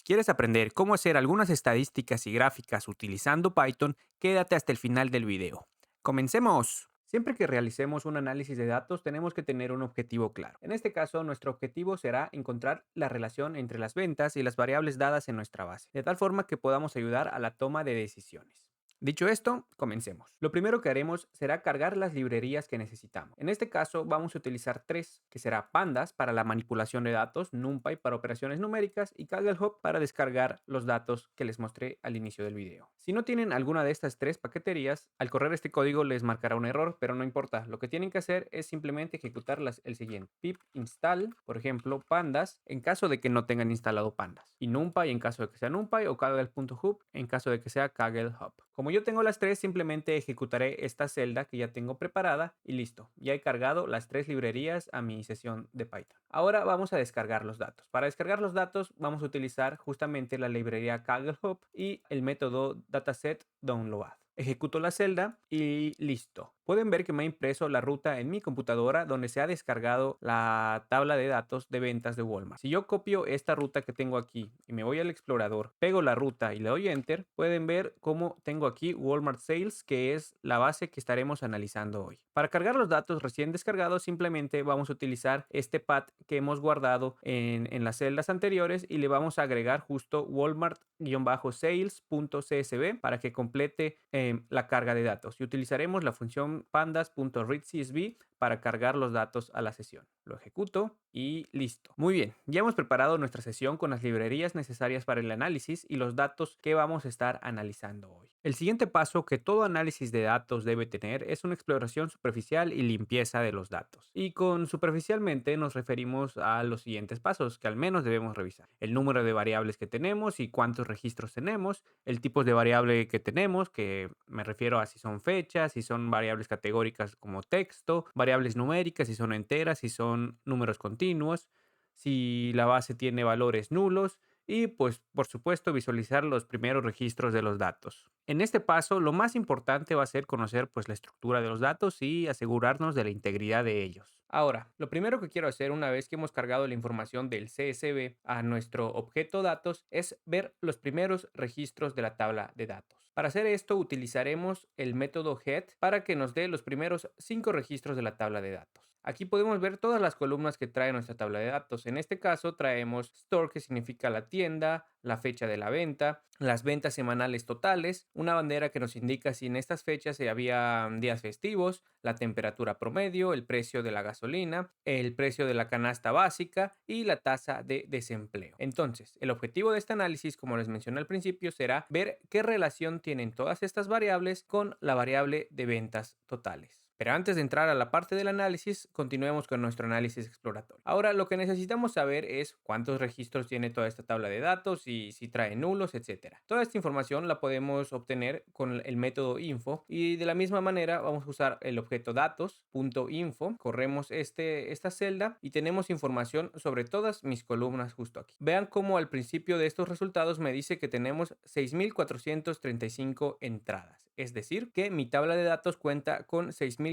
¿Quieres aprender cómo hacer algunas estadísticas y gráficas utilizando Python? Quédate hasta el final del video. ¡Comencemos! Siempre que realicemos un análisis de datos tenemos que tener un objetivo claro. En este caso, nuestro objetivo será encontrar la relación entre las ventas y las variables dadas en nuestra base, de tal forma que podamos ayudar a la toma de decisiones. Dicho esto, comencemos. Lo primero que haremos será cargar las librerías que necesitamos. En este caso vamos a utilizar tres, que será Pandas para la manipulación de datos, NumPy para operaciones numéricas y Kaggle para descargar los datos que les mostré al inicio del video. Si no tienen alguna de estas tres paqueterías, al correr este código les marcará un error, pero no importa. Lo que tienen que hacer es simplemente ejecutar el siguiente: pip install, por ejemplo, Pandas, en caso de que no tengan instalado Pandas, y NumPy en caso de que sea NumPy, o Kaggle.hub en caso de que sea Kaggle Hub. Como yo tengo las tres, simplemente ejecutaré esta celda que ya tengo preparada y listo. Ya he cargado las tres librerías a mi sesión de Python. Ahora vamos a descargar los datos. Para descargar los datos vamos a utilizar justamente la librería Kaggle y el método dataset_download. Ejecuto la celda y listo. Pueden ver que me ha impreso la ruta en mi computadora donde se ha descargado la tabla de datos de ventas de Walmart. Si yo copio esta ruta que tengo aquí y me voy al explorador, pego la ruta y le doy enter, pueden ver cómo tengo aquí Walmart Sales, que es la base que estaremos analizando hoy. Para cargar los datos recién descargados, simplemente vamos a utilizar este path que hemos guardado en las celdas anteriores y le vamos a agregar justo Walmart-sales.csv para que complete la carga de datos, y utilizaremos la función pandas.readCSV para cargar los datos a la sesión. Lo ejecuto y listo. Muy bien, ya hemos preparado nuestra sesión con las librerías necesarias para el análisis y los datos que vamos a estar analizando hoy. El siguiente paso que todo análisis de datos debe tener es una exploración superficial y limpieza de los datos. Y con superficialmente nos referimos a los siguientes pasos que al menos debemos revisar: el número de variables que tenemos y cuántos registros tenemos, el tipo de variable que tenemos, que me refiero a si son fechas, si son variables categóricas como texto, variables numéricas, si son enteras, si son números continuos, si la base tiene valores nulos, y pues por supuesto visualizar los primeros registros de los datos. En este paso lo más importante va a ser conocer pues la estructura de los datos y asegurarnos de la integridad de ellos. Ahora, lo primero que quiero hacer una vez que hemos cargado la información del CSV a nuestro objeto datos es ver los primeros registros de la tabla de datos. Para hacer esto utilizaremos el método head para que nos dé los primeros 5 registros de la tabla de datos. Aquí podemos ver todas las columnas que trae nuestra tabla de datos. En este caso traemos store, que significa la tienda, la fecha de la venta, las ventas semanales totales, una bandera que nos indica si en estas fechas había días festivos, la temperatura promedio, el precio de la gasolina, el precio de la canasta básica y la tasa de desempleo. Entonces, el objetivo de este análisis, como les mencioné al principio, será ver qué relación tienen todas estas variables con la variable de ventas totales. Pero antes de entrar a la parte del análisis, continuemos con nuestro análisis exploratorio. Ahora, lo que necesitamos saber es cuántos registros tiene toda esta tabla de datos y si trae nulos, etcétera. Toda esta información la podemos obtener con el método info, y de la misma manera vamos a usar el objeto datos.info. Corremos esta celda y tenemos información sobre todas mis columnas justo aquí. Vean cómo al principio de estos resultados me dice que tenemos 6.435 entradas, es decir, que mi tabla de datos cuenta con 6.435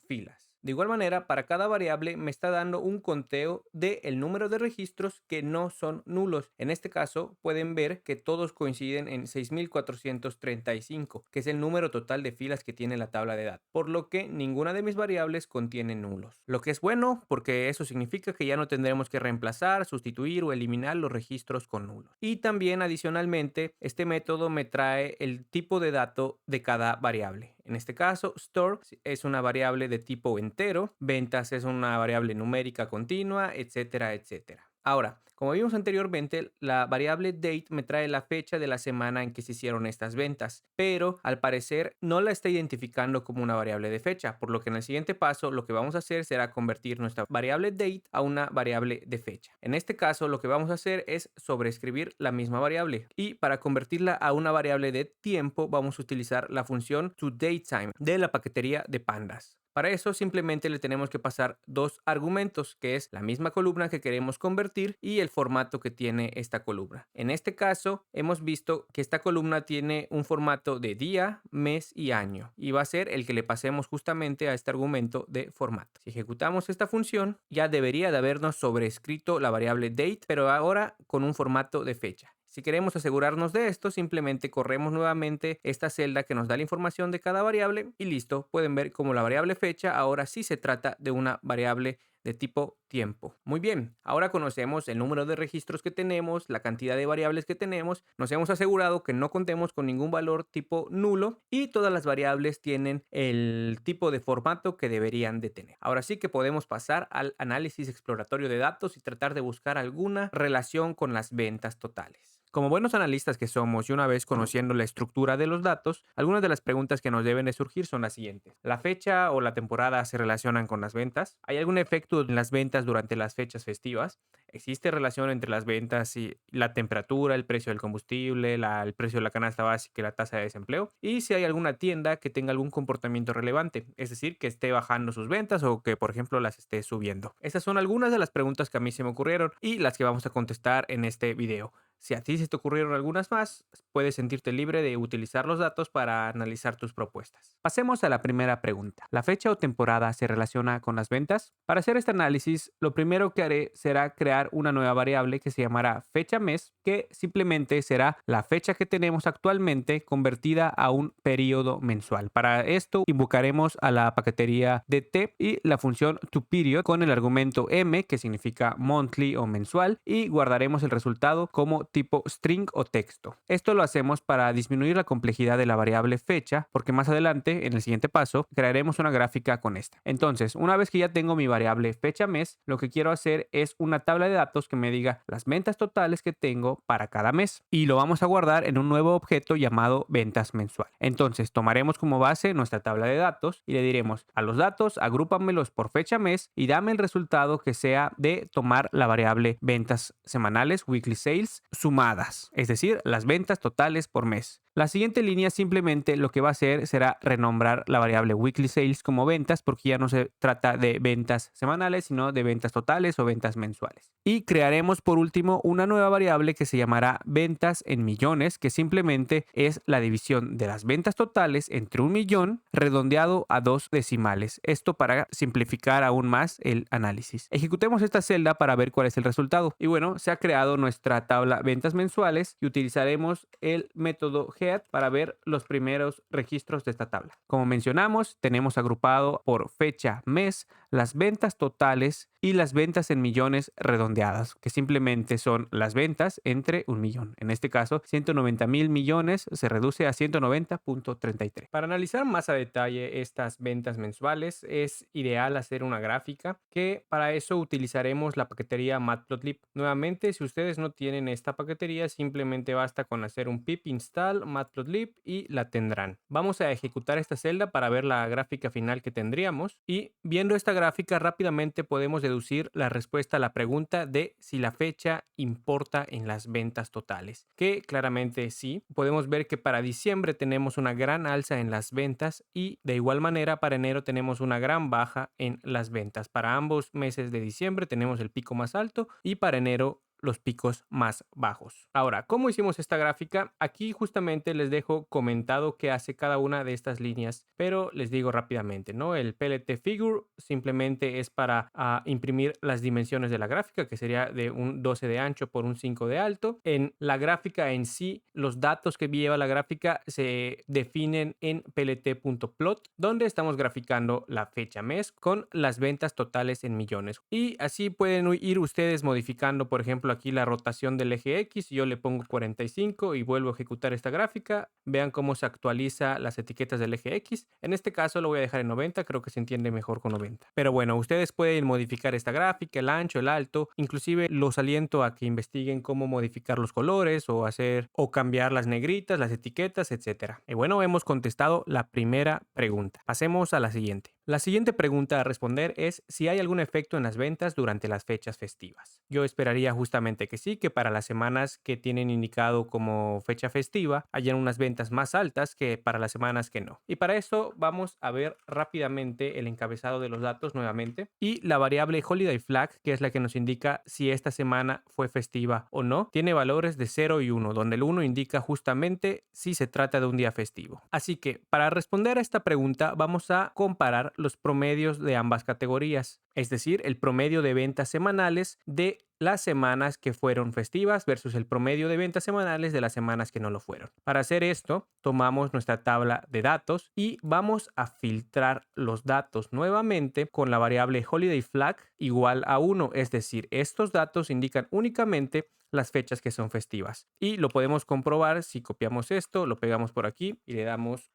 filas. De igual manera, para cada variable me está dando un conteo del número de registros que no son nulos. En este caso, pueden ver que todos coinciden en 6.435, que es el número total de filas que tiene la tabla de datos, por lo que ninguna de mis variables contiene nulos. Lo que es bueno, porque eso significa que ya no tendremos que reemplazar, sustituir o eliminar los registros con nulos. Y también adicionalmente, este método me trae el tipo de dato de cada variable. En este caso, store es una variable de tipo entero, ventas es una variable numérica continua, etcétera, etcétera. Ahora, como vimos anteriormente, la variable date me trae la fecha de la semana en que se hicieron estas ventas, pero al parecer no la está identificando como una variable de fecha, por lo que en el siguiente paso lo que vamos a hacer será convertir nuestra variable date a una variable de fecha. En este caso lo que vamos a hacer es sobreescribir la misma variable, y para convertirla a una variable de tiempo vamos a utilizar la función toDateTime de la paquetería de Pandas. Para eso simplemente le tenemos que pasar dos argumentos, que es la misma columna que queremos convertir y el formato que tiene esta columna. En este caso, hemos visto que esta columna tiene un formato de día, mes y año, y va a ser el que le pasemos justamente a este argumento de formato. Si ejecutamos esta función, ya debería de habernos sobrescrito la variable date, pero ahora con un formato de fecha. Si queremos asegurarnos de esto, simplemente corremos nuevamente esta celda que nos da la información de cada variable y listo. Pueden ver como la variable fecha ahora sí se trata de una variable de tipo tiempo. Muy bien, ahora conocemos el número de registros que tenemos, la cantidad de variables que tenemos, nos hemos asegurado que no contemos con ningún valor tipo nulo y todas las variables tienen el tipo de formato que deberían de tener. Ahora sí que podemos pasar al análisis exploratorio de datos y tratar de buscar alguna relación con las ventas totales. Como buenos analistas que somos y una vez conociendo la estructura de los datos, algunas de las preguntas que nos deben de surgir son las siguientes. ¿La fecha o la temporada se relacionan con las ventas? ¿Hay algún efecto en las ventas durante las fechas festivas? ¿Existe relación entre las ventas y la temperatura, el precio del combustible, el precio de la canasta básica y la tasa de desempleo? Y si hay alguna tienda que tenga algún comportamiento relevante, es decir, que esté bajando sus ventas o que, por ejemplo, las esté subiendo. Esas son algunas de las preguntas que a mí se me ocurrieron y las que vamos a contestar en este video. Si a ti se te ocurrieron algunas más, puedes sentirte libre de utilizar los datos para analizar tus propuestas. Pasemos a la primera pregunta. ¿La fecha o temporada se relaciona con las ventas? Para hacer este análisis, lo primero que haré será crear una nueva variable que se llamará fecha mes, que simplemente será la fecha que tenemos actualmente convertida a un periodo mensual. Para esto invocaremos a la paquetería dt y la función toPeriod con el argumento m, que significa monthly o mensual, y guardaremos el resultado como tipo string o texto. Esto lo hacemos para disminuir la complejidad de la variable fecha, porque más adelante, en el siguiente paso, crearemos una gráfica con esta. Entonces, una vez que ya tengo mi variable fecha mes, lo que quiero hacer es una tabla de datos que me diga las ventas totales que tengo para cada mes y lo vamos a guardar en un nuevo objeto llamado ventas mensual. Entonces, tomaremos como base nuestra tabla de datos y le diremos a los datos, agrúpamelos por fecha mes y dame el resultado que sea de tomar la variable ventas semanales, weekly sales, sumadas, es decir, las ventas totales por mes. La siguiente línea simplemente lo que va a hacer será renombrar la variable weekly sales como ventas porque ya no se trata de ventas semanales sino de ventas totales o ventas mensuales. Y crearemos por último una nueva variable que se llamará ventas en millones, que simplemente es la división de las ventas totales entre 1.000.000 redondeado a 2 decimales. Esto para simplificar aún más el análisis. Ejecutemos esta celda para ver cuál es el resultado. Y bueno, se ha creado nuestra tabla ventas mensuales y utilizaremos el método head para ver los primeros registros de esta tabla. Como mencionamos, tenemos agrupado por fecha, mes, las ventas totales y las ventas en millones redondeadas, que simplemente son las ventas entre 1.000.000. En este caso, 190.000 millones se reduce a 190.33. Para analizar más a detalle estas ventas mensuales, es ideal hacer una gráfica, que para eso utilizaremos la paquetería Matplotlib. Nuevamente, si ustedes no tienen esta paquetería, simplemente basta con hacer un pip install Matplotlib y la tendrán. Vamos a ejecutar esta celda para ver la gráfica final que tendríamos y viendo esta gráfica rápidamente podemos deducir la respuesta a la pregunta de si la fecha importa en las ventas totales, que claramente sí. Podemos ver que para diciembre tenemos una gran alza en las ventas y de igual manera para enero tenemos una gran baja en las ventas. Para ambos meses de diciembre tenemos el pico más alto y para enero los picos más bajos. Ahora, ¿cómo hicimos esta gráfica? Aquí justamente les dejo comentado qué hace cada una de estas líneas, pero les digo rápidamente, ¿no? El PLT figure simplemente es para imprimir las dimensiones de la gráfica, que sería de un 12 de ancho por un 5 de alto. En la gráfica en sí, los datos que lleva la gráfica se definen en plt.plot, donde estamos graficando la fecha mes con las ventas totales en millones. Y así pueden ir ustedes modificando, por ejemplo, aquí la rotación del eje X, yo le pongo 45 y vuelvo a ejecutar esta gráfica. Vean cómo se actualiza las etiquetas del eje X. En este caso lo voy a dejar en 90, creo que se entiende mejor con 90. Pero bueno, ustedes pueden modificar esta gráfica, el ancho, el alto, inclusive los aliento a que investiguen cómo modificar los colores o cambiar las negritas, las etiquetas, etcétera. Y bueno, hemos contestado la primera pregunta. Pasemos a la siguiente. La siguiente pregunta a responder es si hay algún efecto en las ventas durante las fechas festivas. Yo esperaría justamente que sí, que para las semanas que tienen indicado como fecha festiva hayan unas ventas más altas que para las semanas que no. Y para eso vamos a ver rápidamente el encabezado de los datos nuevamente y la variable Holiday Flag, que es la que nos indica si esta semana fue festiva o no, tiene valores de 0 y 1, donde el 1 indica justamente si se trata de un día festivo. Así que para responder a esta pregunta vamos a comparar los promedios de ambas categorías, es decir, el promedio de ventas semanales de las semanas que fueron festivas versus el promedio de ventas semanales de las semanas que no lo fueron. Para hacer esto, tomamos nuestra tabla de datos y vamos a filtrar los datos nuevamente con la variable Holiday Flag igual a 1, es decir, estos datos indican únicamente las fechas que son festivas. Y lo podemos comprobar si copiamos esto, lo pegamos por aquí y le damos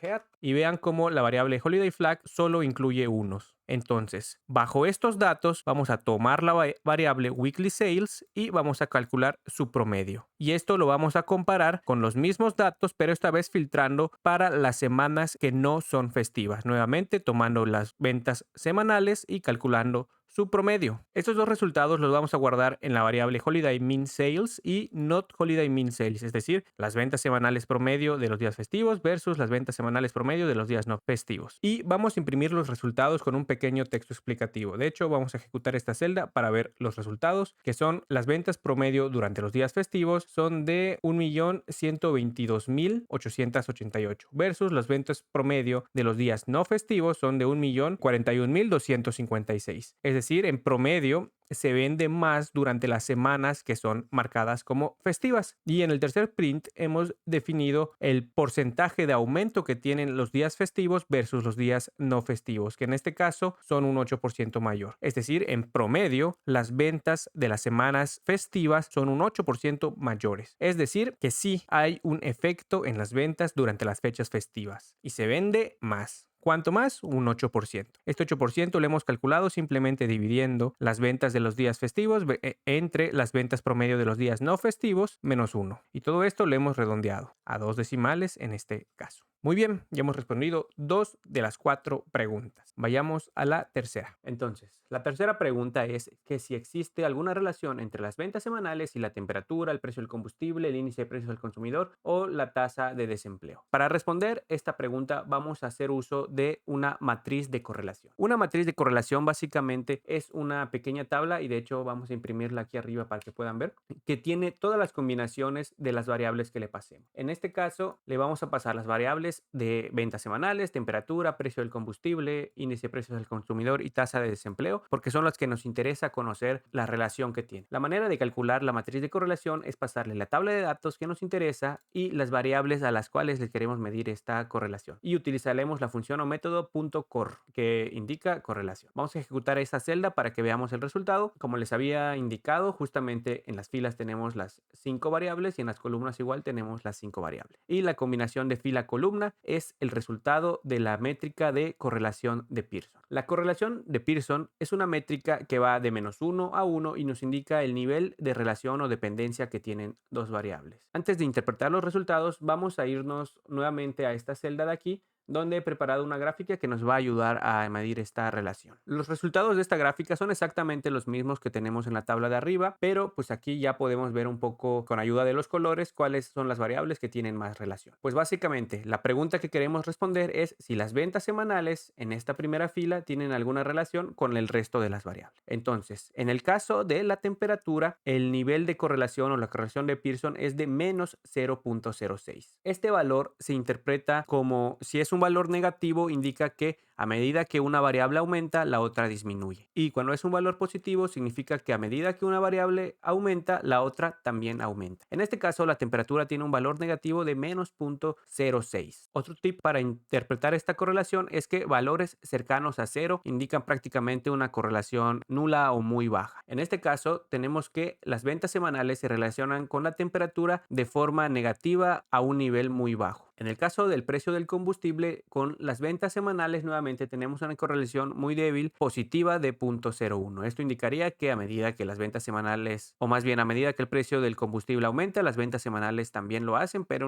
.head y vean cómo la variable Holiday Flag solo incluye unos. Entonces, bajo estos datos vamos a tomar la variable Weekly Sales y vamos a calcular su promedio. Y esto lo vamos a comparar con los mismos datos, pero esta vez filtrando para las semanas que no son festivas. Nuevamente tomando las ventas semanales y calculando su promedio. Estos dos resultados los vamos a guardar en la variable Holiday Mean Sales y Not Holiday Mean Sales, es decir, las ventas semanales promedio de los días festivos versus las ventas semanales promedio de los días no festivos. Y vamos a imprimir los resultados con un pequeño texto explicativo. De hecho, vamos a ejecutar esta celda para ver los resultados, que son las ventas promedio durante los días festivos son de 1.122.888 versus las ventas promedio de los días no festivos son de 1.041.256. Es decir, en promedio se vende más durante las semanas que son marcadas como festivas. Y en el tercer print hemos definido el porcentaje de aumento que tienen los días festivos versus los días no festivos, que en este caso son un 8% mayor. Es decir, en promedio las ventas de las semanas festivas son un 8% mayores. Es decir, que sí hay un efecto en las ventas durante las fechas festivas y se vende más. ¿Cuánto más? Un 8%. Este 8% lo hemos calculado simplemente dividiendo las ventas de los días festivos entre las ventas promedio de los días no festivos menos 1. Y todo esto lo hemos redondeado a 2 decimales en este caso. Muy bien, ya hemos respondido 2 de las 4 preguntas. Vayamos a la tercera. Entonces, la tercera pregunta es que si existe alguna relación entre las ventas semanales y la temperatura, el precio del combustible, el índice de precios del consumidor o la tasa de desempleo. Para responder esta pregunta vamos a hacer uso de una matriz de correlación. Una matriz de correlación básicamente es una pequeña tabla y de hecho vamos a imprimirla aquí arriba para que puedan ver, que tiene todas las combinaciones de las variables que le pasemos. En este caso le vamos a pasar las variables de ventas semanales, temperatura, precio del combustible, índice de precios del consumidor y tasa de desempleo, porque son las que nos interesa conocer la relación que tiene. La manera de calcular la matriz de correlación es pasarle la tabla de datos que nos interesa y las variables a las cuales le queremos medir esta correlación. Y utilizaremos la función o método .cor, que indica correlación. Vamos a ejecutar esta celda para que veamos el resultado. Como les había indicado, justamente en las filas tenemos las 5 variables y en las columnas igual tenemos las 5 variables. Y la combinación de fila-columna es el resultado de la métrica de correlación de Pearson. La correlación de Pearson es una métrica que va de -1 a 1 y nos indica el nivel de relación o dependencia que tienen dos variables. Antes de interpretar los resultados, vamos a irnos nuevamente a esta celda de aquí, donde he preparado una gráfica que nos va a ayudar a medir esta relación. Los resultados de esta gráfica son exactamente los mismos que tenemos en la tabla de arriba, pero pues aquí ya podemos ver un poco con ayuda de los colores cuáles son las variables que tienen más relación. Pues básicamente la pregunta que queremos responder es si las ventas semanales en esta primera fila tienen alguna relación con el resto de las variables. Entonces, en el caso de la temperatura, el nivel de correlación o la correlación de Pearson es de menos 0.06. Este valor se interpreta como si es un valor negativo, indica que a medida que una variable aumenta, la otra disminuye. Y cuando es un valor positivo, significa que a medida que una variable aumenta, la otra también aumenta. En este caso, la temperatura tiene un valor negativo de menos 0.06. Otro tip para interpretar esta correlación es que valores cercanos a 0 indican prácticamente una correlación nula o muy baja. En este caso, tenemos que las ventas semanales se relacionan con la temperatura de forma negativa a un nivel muy bajo. En el caso del precio del combustible, con las ventas semanales nuevamente tenemos una correlación muy débil positiva de 0.01. Esto indicaría que a medida que las ventas semanales, o más bien a medida que el precio del combustible aumenta, las ventas semanales también lo hacen, pero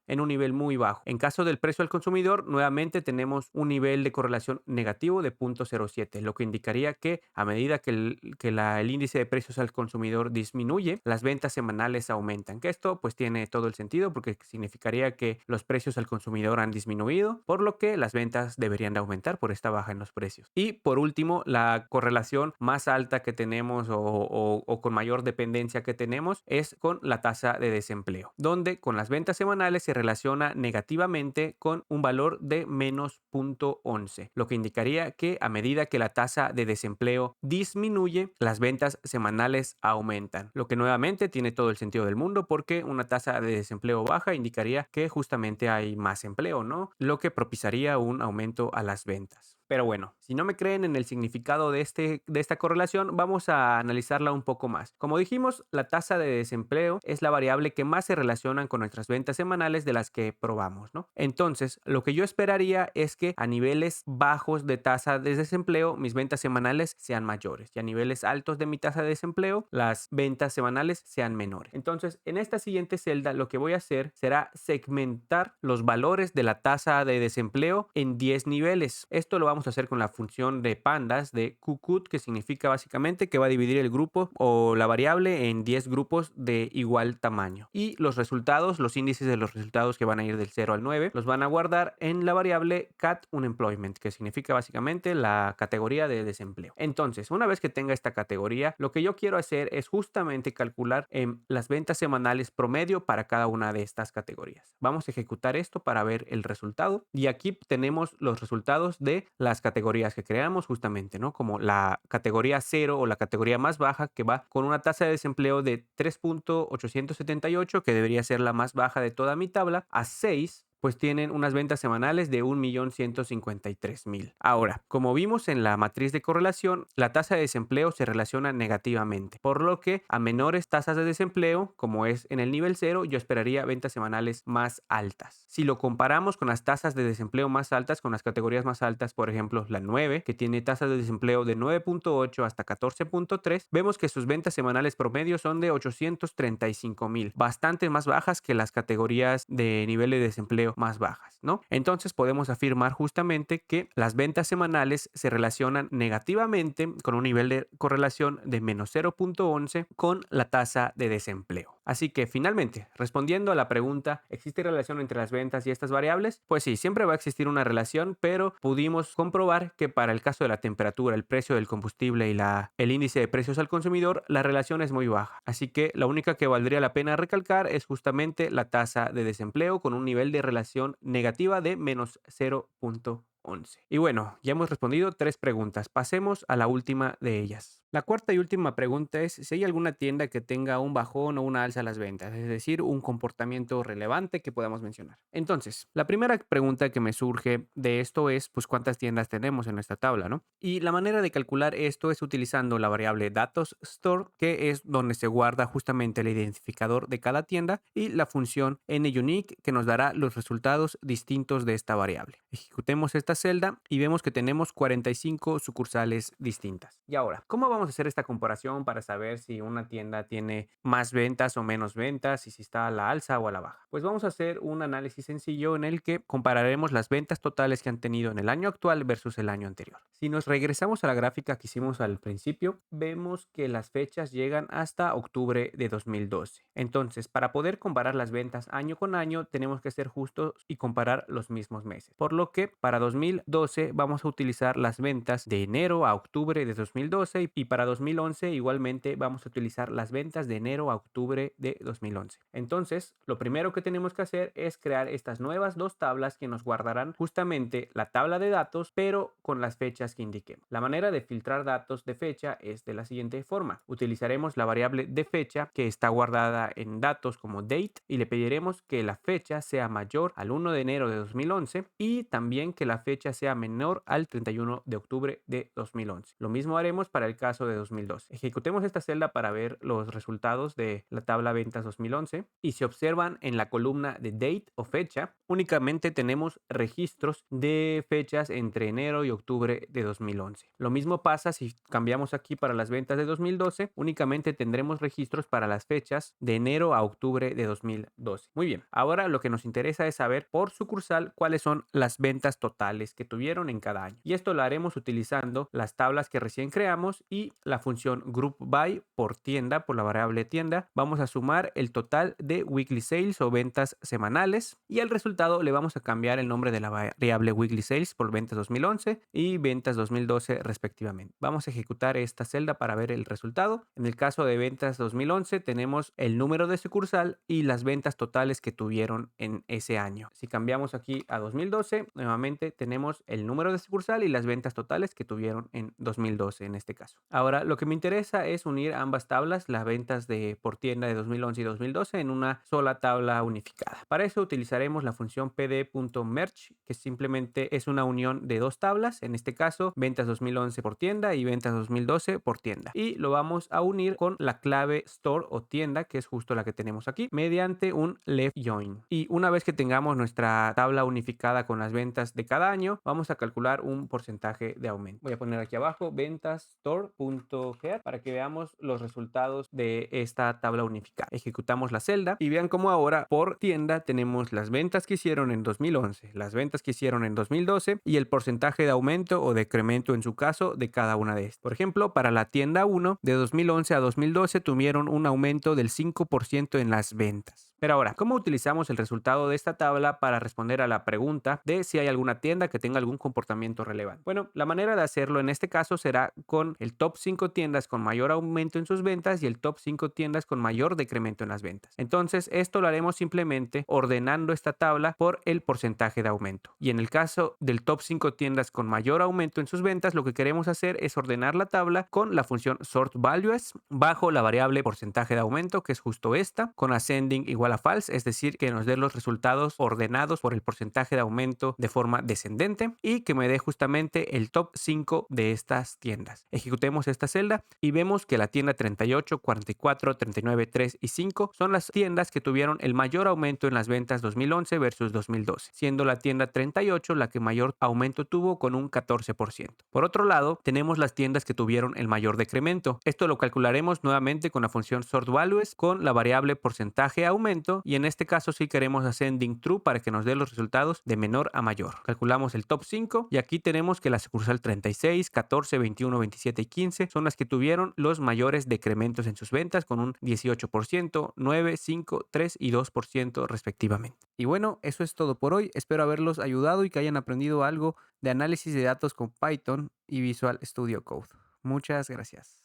en un nivel muy bajo. En caso del precio al consumidor, nuevamente tenemos un nivel de correlación negativo de 0.07, lo que indicaría que a medida que el índice de precios al consumidor disminuye, las ventas semanales aumentan. Que esto pues tiene todo el sentido porque significaría que los precios al consumidor han disminuido, por lo que las ventas deberían de aumentar por esta baja en los precios. Y por último, la correlación más alta que tenemos o con mayor dependencia que tenemos es con la tasa de desempleo, donde con las ventas semanales se relaciona negativamente con un valor de menos 0.11, lo que indicaría que a medida que la tasa de desempleo disminuye, las ventas semanales aumentan, lo que nuevamente tiene todo el sentido del mundo porque una tasa de desempleo baja indicaría que justamente hay más empleo, ¿no? Lo que propiciaría un aumento a las ventas. Pero bueno, si no me creen en el significado de esta correlación, vamos a analizarla un poco más. Como dijimos, la tasa de desempleo es la variable que más se relaciona con nuestras ventas semanales de las que probamos, ¿no? Entonces, lo que yo esperaría es que a niveles bajos de tasa de desempleo, mis ventas semanales sean mayores y a niveles altos de mi tasa de desempleo, las ventas semanales sean menores. Entonces, en esta siguiente celda, lo que voy a hacer será segmentar los valores de la tasa de desempleo en 10 niveles. Esto lo vamos a hacer con la función de pandas de qcut, que significa básicamente que va a dividir el grupo o la variable en 10 grupos de igual tamaño. Y los resultados, los índices de los resultados que van a ir del 0 al 9, los van a guardar en la variable cat unemployment, que significa básicamente la categoría de desempleo. Entonces, una vez que tenga esta categoría, lo que yo quiero hacer es justamente calcular las ventas semanales promedio para cada una de estas categorías. Vamos a ejecutar esto para ver el resultado y aquí tenemos los resultados de las categorías que creamos justamente, ¿no? Como la categoría 0 o la categoría más baja, que va con una tasa de desempleo de 3.878, que debería ser la más baja de toda mi tabla, a 6, pues tienen unas ventas semanales de 1.153.000. Ahora, como vimos en la matriz de correlación, la tasa de desempleo se relaciona negativamente, por lo que a menores tasas de desempleo, como es en el nivel 0, yo esperaría ventas semanales más altas. Si lo comparamos con las tasas de desempleo más altas, con las categorías más altas, por ejemplo, la 9, que tiene tasas de desempleo de 9.8 hasta 14.3, vemos que sus ventas semanales promedio son de 835.000, bastante más bajas que las categorías de nivel de desempleo más bajas, ¿no? Entonces podemos afirmar justamente que las ventas semanales se relacionan negativamente con un nivel de correlación de menos 0.11 con la tasa de desempleo. Así que finalmente, respondiendo a la pregunta, ¿existe relación entre las ventas y estas variables? Pues sí, siempre va a existir una relación, pero pudimos comprobar que para el caso de la temperatura, el precio del combustible y el índice de precios al consumidor, la relación es muy baja. Así que la única que valdría la pena recalcar es justamente la tasa de desempleo con un nivel de relación negativa de menos 0.11. Y bueno, ya hemos respondido 3 preguntas. Pasemos a la última de ellas. La cuarta y última pregunta es si hay alguna tienda que tenga un bajón o una alza a las ventas, es decir, un comportamiento relevante que podamos mencionar. Entonces, la primera pregunta que me surge de esto es, pues, ¿cuántas tiendas tenemos en esta tabla, no? Y la manera de calcular esto es utilizando la variable datos store, que es donde se guarda justamente el identificador de cada tienda, y la función nUnique, que nos dará los resultados distintos de esta variable. Ejecutemos esta celda y vemos que tenemos 45 sucursales distintas. Y ahora, ¿cómo vamos a hacer esta comparación para saber si una tienda tiene más ventas o menos ventas y si está a la alza o a la baja? Pues vamos a hacer un análisis sencillo en el que compararemos las ventas totales que han tenido en el año actual versus el año anterior. Si nos regresamos a la gráfica que hicimos al principio, vemos que las fechas llegan hasta octubre de 2012. Entonces, para poder comparar las ventas año con año, tenemos que ser justos y comparar los mismos meses. Por lo que para 2012 vamos a utilizar las ventas de enero a octubre de 2012 y para 2011 igualmente vamos a utilizar las ventas de enero a octubre de 2011. Entonces, lo primero que tenemos que hacer es crear estas nuevas 2 tablas que nos guardarán justamente la tabla de datos, pero con las fechas que indiquemos. La manera de filtrar datos de fecha es de la siguiente forma. Utilizaremos la variable de fecha que está guardada en datos como date y le pediremos que la fecha sea mayor al 1 de enero de 2011 y también que la fecha fecha sea menor al 31 de octubre de 2011. Lo mismo haremos para el caso de 2012. Ejecutemos esta celda para ver los resultados de la tabla ventas 2011 y si observan en la columna de date o fecha, únicamente tenemos registros de fechas entre enero y octubre de 2011. Lo mismo pasa si cambiamos aquí para las ventas de 2012, únicamente tendremos registros para las fechas de enero a octubre de 2012. Muy bien, ahora lo que nos interesa es saber por sucursal cuáles son las ventas totales que tuvieron en cada año. Y esto lo haremos utilizando las tablas que recién creamos y la función group by por tienda, por la variable tienda. Vamos a sumar el total de weekly sales o ventas semanales y al resultado le vamos a cambiar el nombre de la variable weekly sales por ventas 2011 y ventas 2012 respectivamente. Vamos a ejecutar esta celda para ver el resultado. En el caso de ventas 2011 tenemos el número de sucursal y las ventas totales que tuvieron en ese año. Si cambiamos aquí a 2012, nuevamente tenemos el número de sucursal y las ventas totales que tuvieron en 2012 en este caso. Ahora, lo que me interesa es unir ambas tablas, las ventas por tienda de 2011 y 2012 en una sola tabla unificada. Para eso utilizaremos la función pd.merge, que simplemente es una unión de dos tablas, en este caso ventas 2011 por tienda y ventas 2012 por tienda. Y lo vamos a unir con la clave store o tienda, que es justo la que tenemos aquí, mediante un left join. Y una vez que tengamos nuestra tabla unificada con las ventas de cada año, vamos a calcular un porcentaje de aumento. Voy a poner aquí abajo ventas store.head para que veamos los resultados de esta tabla unificada. Ejecutamos la celda y vean cómo ahora por tienda tenemos las ventas que hicieron en 2011, las ventas que hicieron en 2012 y el porcentaje de aumento o decremento en su caso de cada una de estas. Por ejemplo, para la tienda 1 de 2011 a 2012 tuvieron un aumento del 5% en las ventas. Pero ahora, ¿cómo utilizamos el resultado de esta tabla para responder a la pregunta de si hay alguna tienda que tenga algún comportamiento relevante? Bueno, la manera de hacerlo en este caso será con el top 5 tiendas con mayor aumento en sus ventas y el top 5 tiendas con mayor decremento en las ventas. Entonces, esto lo haremos simplemente ordenando esta tabla por el porcentaje de aumento. Y en el caso del top 5 tiendas con mayor aumento en sus ventas, lo que queremos hacer es ordenar la tabla con la función sort values bajo la variable porcentaje de aumento, que es justo esta, con ascending igual a false, es decir, que nos dé los resultados ordenados por el porcentaje de aumento de forma descendente y que me dé justamente el top 5 de estas tiendas. Ejecutemos esta celda y vemos que la tienda 38, 44, 39, 3 y 5 son las tiendas que tuvieron el mayor aumento en las ventas 2011 versus 2012, siendo la tienda 38 la que mayor aumento tuvo con un 14%. Por otro lado, tenemos las tiendas que tuvieron el mayor decremento. Esto lo calcularemos nuevamente con la función sort values con la variable porcentaje aumento y en este caso sí queremos ascending true para que nos dé los resultados de menor a mayor. Calculamos el top 5 y aquí tenemos que la sucursal 36, 14, 21, 27 y 15 son las que tuvieron los mayores decrementos en sus ventas con un 18%, 9, 5, 3 y 2% respectivamente. Y bueno, eso es todo por hoy. Espero haberlos ayudado y que hayan aprendido algo de análisis de datos con Python y Visual Studio Code. Muchas gracias.